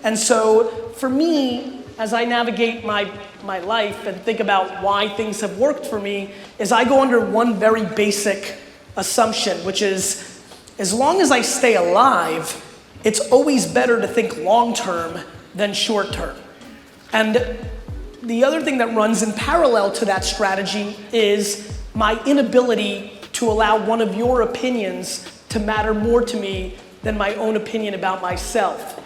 And so for me, as I navigate my life and think about why things have worked for me, is I go under one very basic assumption, which is, as long as I stay alive, it's always better to think long-term than short-term. And the other thing that runs in parallel to that strategy is my inability to allow one of your opinions to matter more to me than my own opinion about myself.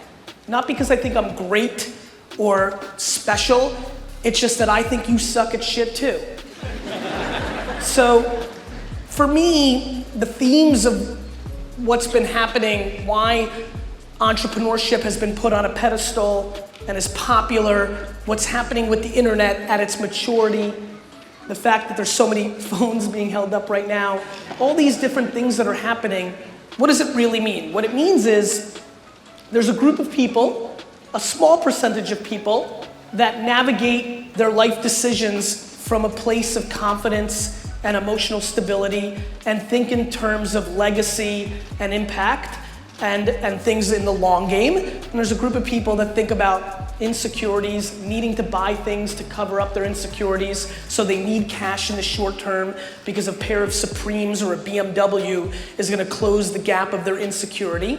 Not because I think I'm great or special, it's just that I think you suck at shit too. So for me, the themes of what's been happening, why entrepreneurship has been put on a pedestal and is popular, what's happening with the internet at its maturity, the fact that there's so many phones being held up right now, all these different things that are happening, what does it really mean? What it means is there's a group of people, a small percentage of people, that navigate their life decisions from a place of confidence and emotional stability and think in terms of legacy and impact and things in the long game. And there's a group of people that think about insecurities, needing to buy things to cover up their insecurities, so they need cash in the short term because a pair of Supremes or a BMW is gonna close the gap of their insecurity.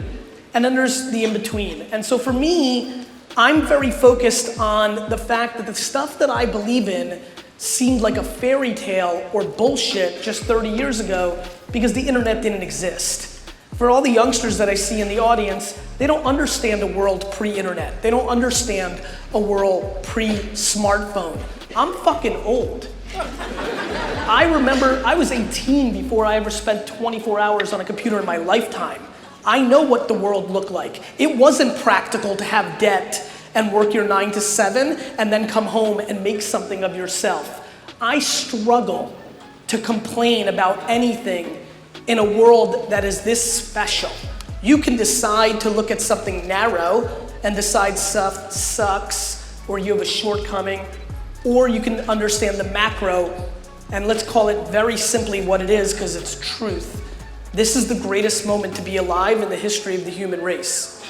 And then there's the in-between. And so for me, I'm very focused on the fact that the stuff that I believe in seemed like a fairy tale or bullshit just 30 years ago because the internet didn't exist. For all the youngsters that I see in the audience, they don't understand a world pre-internet. They don't understand a world pre-smartphone. I'm fucking old. I remember I was 18 before I ever spent 24 hours on a computer in my lifetime. I know what the world looked like. It wasn't practical to have debt and work your 9 to 7 and then come home and make something of yourself. I struggle to complain about anything in a world that is this special. You can decide to look at something narrow and decide stuff sucks or you have a shortcoming, or you can understand the macro, and let's call it very simply what it is because it's truth. This is the greatest moment to be alive in the history of the human race.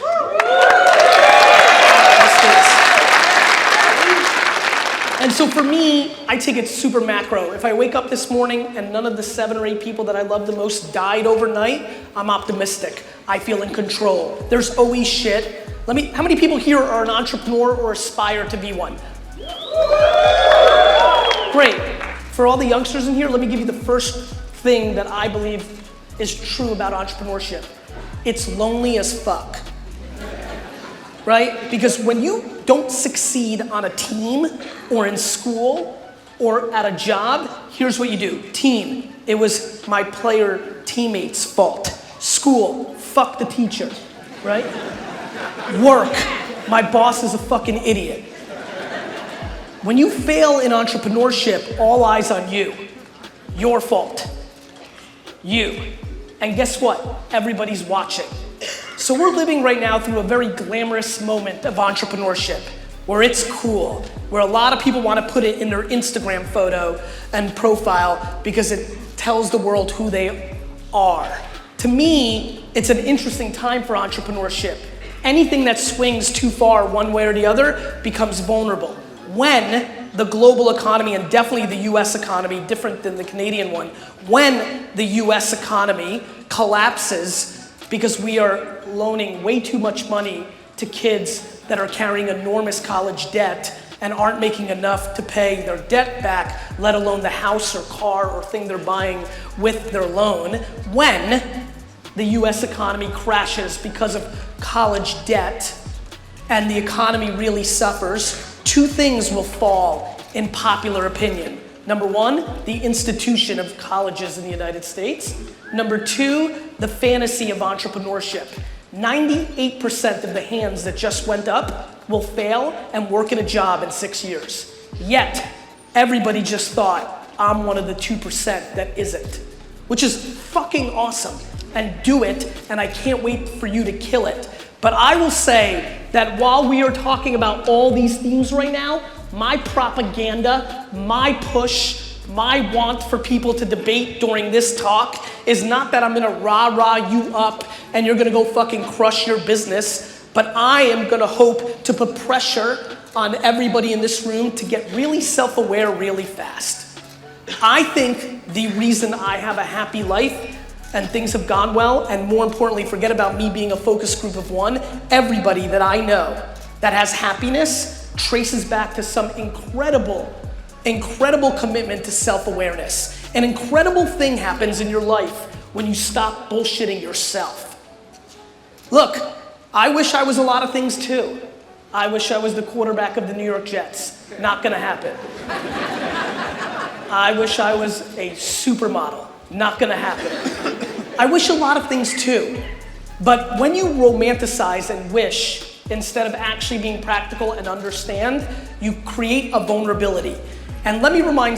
And so for me, I take it super macro. If I wake up this morning and none of the 7 or 8 people that I love the most died overnight, I'm optimistic. I feel in control. There's always shit. How many people here are an entrepreneur or aspire to be one? Great. For all the youngsters in here, let me give you the first thing that I believe is true about entrepreneurship. It's lonely as fuck. Right? Because when you don't succeed on a team or in school or at a job, here's what you do. Team, it was my player teammates' fault. School, fuck the teacher, right? Work, my boss is a fucking idiot. When you fail in entrepreneurship, all eyes on you. Your fault. You. And guess what? Everybody's watching. So we're living right now through a very glamorous moment of entrepreneurship, where it's cool, where a lot of people want to put it in their Instagram photo and profile because it tells the world who they are. To me, it's an interesting time for entrepreneurship. Anything that swings too far one way or the other becomes vulnerable. When the global economy, and definitely the US economy, different than the Canadian one, when the US economy collapses because we are loaning way too much money to kids that are carrying enormous college debt and aren't making enough to pay their debt back, let alone the house or car or thing they're buying with their loan. When the US economy crashes because of college debt and the economy really suffers, 2 things will fall in popular opinion. Number 1, the institution of colleges in the United States. Number 2, the fantasy of entrepreneurship. 98% of the hands that just went up will fail and work in a job in 6 years. Yet, everybody just thought, I'm one of the 2% that isn't. Which is fucking awesome. And do it, and I can't wait for you to kill it. But I will say that while we are talking about all these themes right now, my propaganda, my push, my want for people to debate during this talk is not that I'm gonna rah-rah you up and you're gonna go fucking crush your business. But I am gonna hope to put pressure on everybody in this room to get really self-aware really fast. I think the reason I have a happy life and things have gone well, and more importantly, forget about me being a focus group of one, everybody that I know that has happiness traces back to some incredible commitment to self-awareness. An incredible thing happens in your life when you stop bullshitting yourself. Look, I wish I was a lot of things too. I wish I was the quarterback of the New York Jets. Not gonna happen. I wish I was a supermodel. Not gonna happen. I wish a lot of things too. But when you romanticize and wish, instead of actually being practical and understand, you create a vulnerability. And let me remind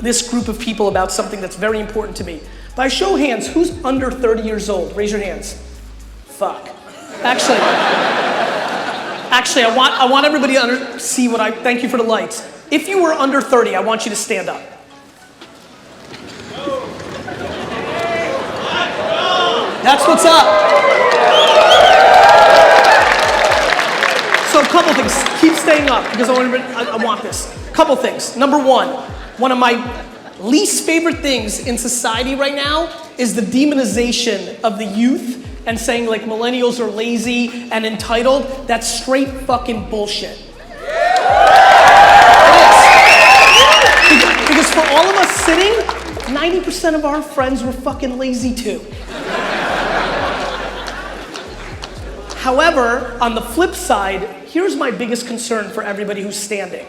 this group of people about something that's very important to me. By show of hands, who's under 30 years old? Raise your hands. Fuck. Actually, I want everybody to see what thank you for the lights. If you were under 30, I want you to stand up. That's what's up. So a couple things. Keep staying up because I want this. Couple things. Number one of my least favorite things in society right now is the demonization of the youth and saying like millennials are lazy and entitled. That's straight fucking bullshit. It is. Because for all of us sitting, 90% of our friends were fucking lazy too. However, on the flip side, here's my biggest concern for everybody who's standing.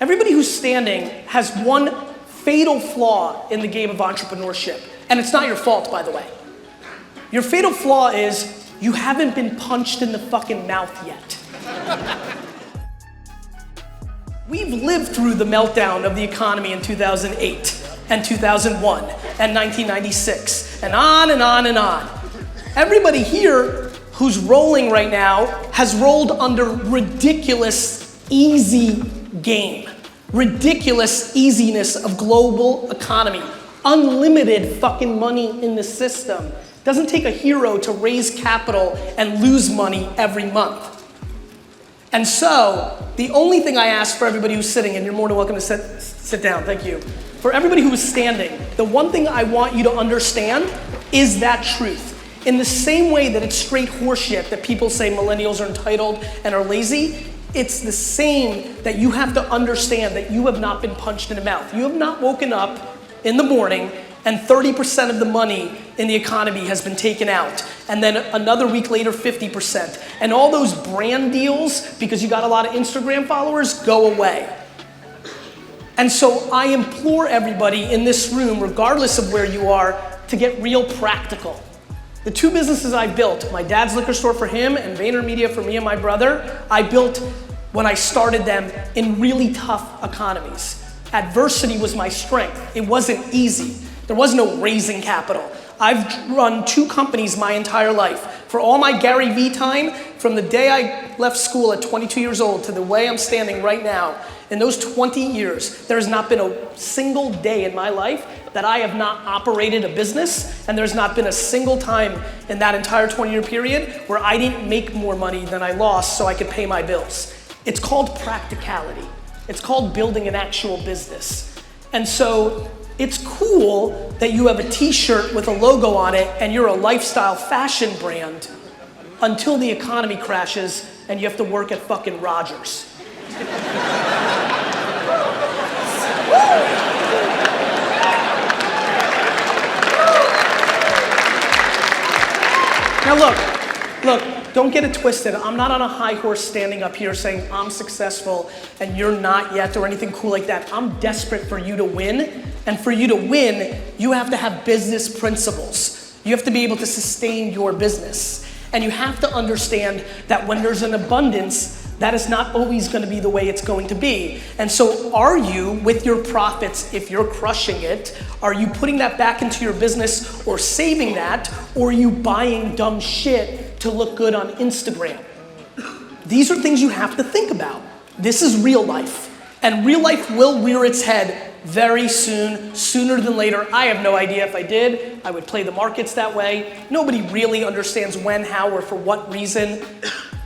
Everybody who's standing has one fatal flaw in the game of entrepreneurship. And it's not your fault, by the way. Your fatal flaw is you haven't been punched in the fucking mouth yet. We've lived through the meltdown of the economy in 2008 and 2001 and 1996 and on and on and on. Everybody here who's rolling right now has rolled under ridiculous easy game, ridiculous easiness of global economy, unlimited fucking money in the system. Doesn't take a hero to raise capital and lose money every month. And so, the only thing I ask for everybody who's sitting, and you're more than welcome to sit down, thank you. For everybody who is standing, the one thing I want you to understand is that truth. In the same way that it's straight horseshit that people say millennials are entitled and are lazy, it's the same that you have to understand that you have not been punched in the mouth. You have not woken up in the morning and 30% of the money in the economy has been taken out. And then another week later, 50%. And all those brand deals, because you got a lot of Instagram followers, go away. And so I implore everybody in this room, regardless of where you are, to get real practical. The two businesses I built, my dad's liquor store for him and VaynerMedia for me and my brother, I built when I started them in really tough economies. Adversity was my strength. It wasn't easy. There was no raising capital. I've run 2 companies my entire life. For all my Garyvee time, from the day I left school at 22 years old to the way I'm standing right now, in those 20 years, there has not been a single day in my life that I have not operated a business, and there's not been a single time in that entire 20-year period where I didn't make more money than I lost so I could pay my bills. It's called practicality. It's called building an actual business. And so it's cool that you have a t-shirt with a logo on it and you're a lifestyle fashion brand until the economy crashes and you have to work at fucking Rogers. Now look, don't get it twisted. I'm not on a high horse standing up here saying I'm successful and you're not yet or anything cool like that. I'm desperate for you to win. And for you to win, you have to have business principles. You have to be able to sustain your business. And you have to understand that when there's an abundance, that is not always going to be the way it's going to be. And so are you, with your profits, if you're crushing it, are you putting that back into your business or saving that, or are you buying dumb shit to look good on Instagram? These are things you have to think about. This is real life. And real life will rear its head very soon, sooner than later. I have no idea if I did. I would play the markets that way. Nobody really understands when, how, or for what reason,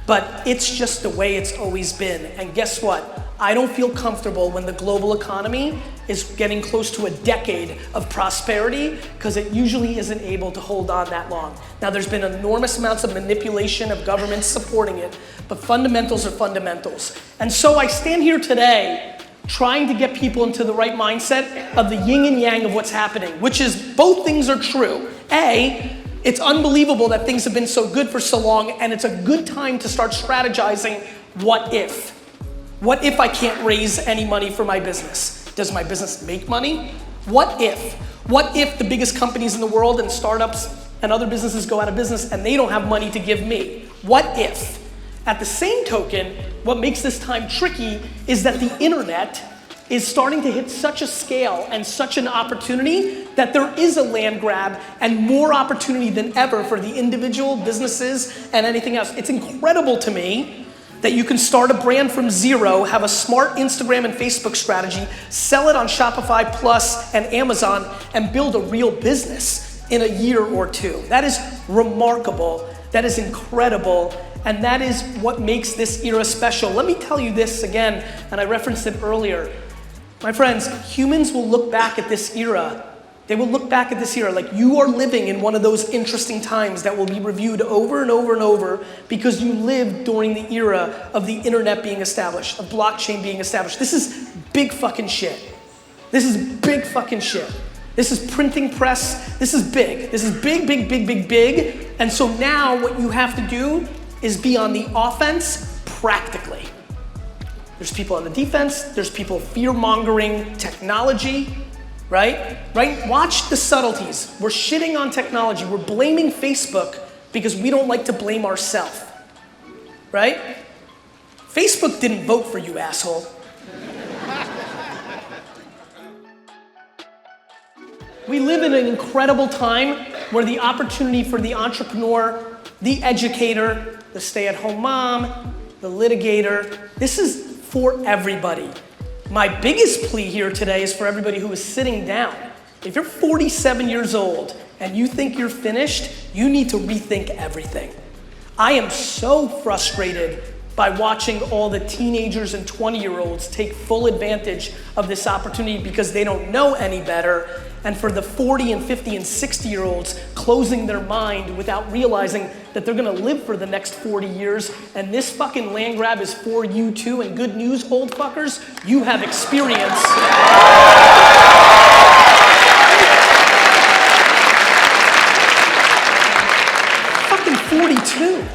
but it's just the way it's always been. And guess what? I don't feel comfortable when the global economy is getting close to a decade of prosperity, because it usually isn't able to hold on that long. Now, there's been enormous amounts of manipulation of governments supporting it, but fundamentals are fundamentals. And so I stand here today trying to get people into the right mindset of the yin and yang of what's happening, which is both things are true. A, it's unbelievable that things have been so good for so long, and it's a good time to start strategizing what if. What if I can't raise any money for my business? Does my business make money? What if? What if the biggest companies in the world and startups and other businesses go out of business and they don't have money to give me? What if? At the same token, what makes this time tricky is that the internet is starting to hit such a scale and such an opportunity that there is a land grab and more opportunity than ever for the individual businesses and anything else. It's incredible to me that you can start a brand from zero, have a smart Instagram and Facebook strategy, sell it on Shopify Plus and Amazon, and build a real business in a year or two. That is remarkable, that is incredible, and that is what makes this era special. Let me tell you this again, and I referenced it earlier. My friends, humans will look back at this era. They will look back at this era like you are living in one of those interesting times that will be reviewed over and over and over because you lived during the era of the internet being established, of blockchain being established. This is big fucking shit. This is big fucking shit. This is printing press. This is big. This is big, big, big, big, big. And so now what you have to do is be on the offense practically. There's people on the defense. There's people fear-mongering technology. Right? Watch the subtleties. We're shitting on technology. We're blaming Facebook because we don't like to blame ourselves. Right? Facebook didn't vote for you, asshole. We live in an incredible time where the opportunity for the entrepreneur, the educator, the stay-at-home mom, the litigator, this is for everybody. My biggest plea here today is for everybody who is sitting down. If you're 47 years old and you think you're finished, you need to rethink everything. I am so frustrated by watching all the teenagers and 20-year-olds take full advantage of this opportunity because they don't know any better, and for the 40 and 50 and 60-year-olds closing their mind without realizing that they're gonna live for the next 40 years, and this fucking land grab is for you too, and good news, old fuckers, you have experience. Fucking 42.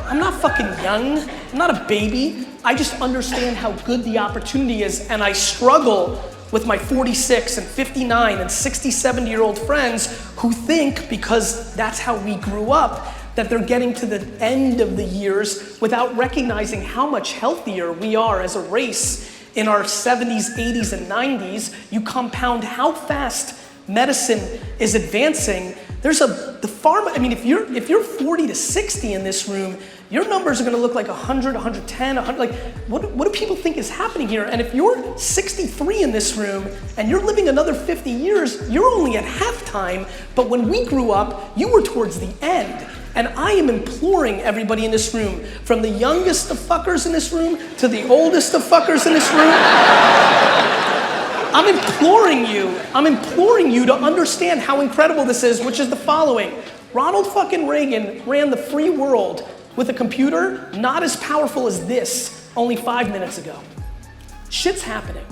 I'm not fucking young, I'm not a baby. I just understand how good the opportunity is, and I struggle with my 46 and 59 and 60, 70-year-old friends who think, because that's how we grew up, that they're getting to the end of the years without recognizing how much healthier we are as a race in our 70s, 80s, and 90s. You compound how fast medicine is advancing. If you're 40 to 60 in this room, your numbers are gonna look like 100, 110, 100, like, what do people think is happening here? And if you're 63 in this room and you're living another 50 years, you're only at halftime, but when we grew up, you were towards the end. And I am imploring everybody in this room, from the youngest of fuckers in this room to the oldest of fuckers in this room, I'm imploring you to understand how incredible this is, which is the following. Ronald fucking Reagan ran the free world with a computer not as powerful as this only 5 minutes ago. Shit's happening.